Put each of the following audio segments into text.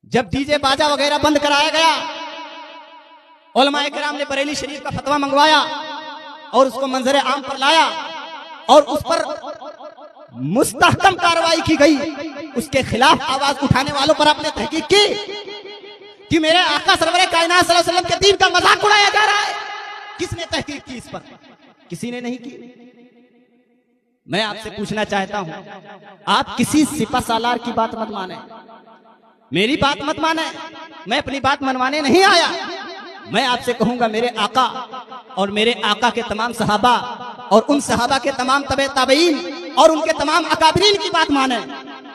जब डीजे बाजा वगैरह बंद कराया गया, उलमाए किराम ने बरेली शरीफ का फतवा मंगवाया और उसको मंजरे आम पर लाया और उस पर मुस्तहकम कार्रवाई की गई। उसके खिलाफ आवाज उठाने वालों पर आपने तहकीक की कि मेरे आका सरवरे कायनात सल्लल्लाहु अलैहि वसल्लम के दीन का मजाक उड़ाया जा रहा है। किसने तहकीक की इस पर? किसी ने नहीं की। मैं आपसे पूछना चाहता हूं, आप किसी सिपा सालार की बात मत माने, मेरी बात मत माने। मैं अपनी बात मनवाने नहीं आया। मैं आपसे कहूंगा, मेरे आका और मेरे आका के तमाम सहाबा और उन सहाबा के तमाम तबे ताबईन और उनके तमाम अकाबरीन की बात माने।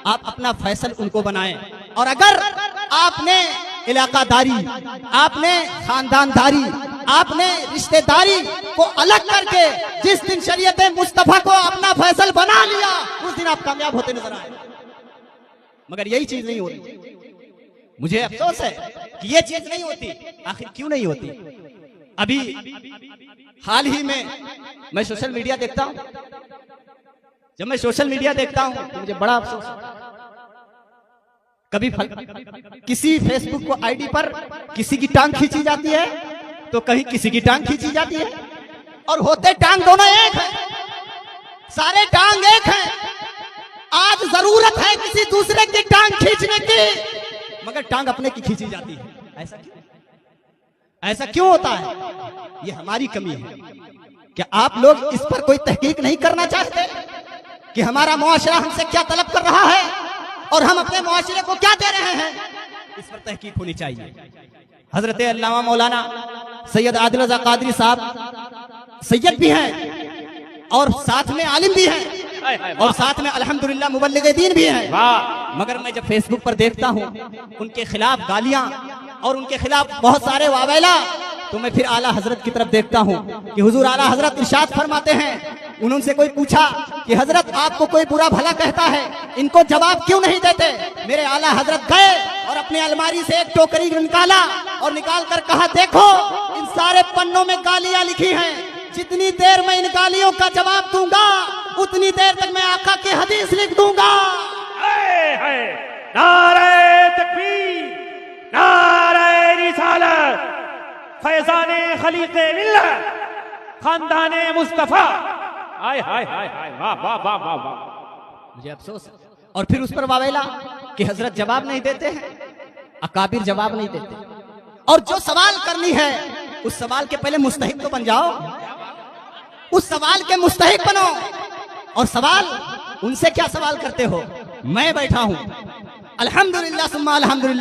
आप अपना फैसल उनको बनाएं। और अगर आपने इलाकादारी, आपने खानदानदारी, आपने रिश्तेदारी को अलग करके जिस दिन शरीयत मुस्तफा को अपना फैसल बना लिया, उस दिन आप कामयाब होते नजर आए। मगर यही चीज नहीं होती। मुझे अफसोस है कि ये चीज नहीं होती। आखिर क्यों नहीं होती? अभी हाल ही में मैं सोशल मीडिया देखता हूं। जब मैं सोशल मीडिया देखता हूं तो मुझे बड़ा अफसोस है। कभी किसी फेसबुक को आईडी पर किसी की टांग खींची जाती है तो कहीं किसी की टांग खींची जाती है, और होते टांग दोनों एक है, सारे टांग एक हैं। आज जरूरत है किसी दूसरे की टांग खींचने की, मगर टांग अपने की खींची जाती है। ऐसा क्यों? ऐसा क्यों होता है? ये हमारी कमी है। क्या आप लोग इस पर कोई तहकीक नहीं करना चाहते कि हमारा मुआशरा हमसे क्या तलब कर रहा है और हम अपने मुआशरे को क्या दे रहे हैं? इस पर तहकीक होनी चाहिए। हजरत अल्लामा मौलाना सैयद आदिल रज़ा कादरी साहब सैयद भी हैं और साथ में आलिम भी हैं और साथ में अल्हम्दुलिल्लाह मुबल्लिग दीन भी हैं। मगर मैं जब फेसबुक पर देखता हूं उनके खिलाफ गालियां और उनके खिलाफ बहुत सारे वावेला, तो मैं फिर आला हजरत की तरफ देखता हूं कि हुजूर आला हजरत इरशाद फरमाते हैं। उनसे कोई पूछा कि हजरत आपको कोई बुरा भला कहता है, इनको जवाब क्यों नहीं देते? मेरे आला हजरत गए और अपनी अलमारी से एक टोकरी निकाला और निकाल कर कहा, देखो इन सारे पन्नों में गालियां लिखी हैं। जितनी देर मैं इन गालियों का जवाब दूंगा उतनी देर तक मैं आका की हदीस लिख दूंगा। नारे तकबीर, नारे रिसालत, फैज़ाने खलीक़े मिल्लत, खानदाने मुस्तफा। हाय हाय हाय हाय, वाह वाह वाह वाह वाह। मुझे अफसोस है। और फिर उस पर वावेला कि हजरत जवाब नहीं देते हैं, अकाबिर जवाब नहीं देते। और जो सवाल करनी है उस सवाल के पहले मुस्तहिक तो बन जाओ, उस सवाल के मुस्तहिक बनो। और सवाल उनसे क्या सवाल करते हो? मैं बैठा हूं, अल्हम्दुलिल्लाह सुम्मा अल्हम्दुलिल्लाह।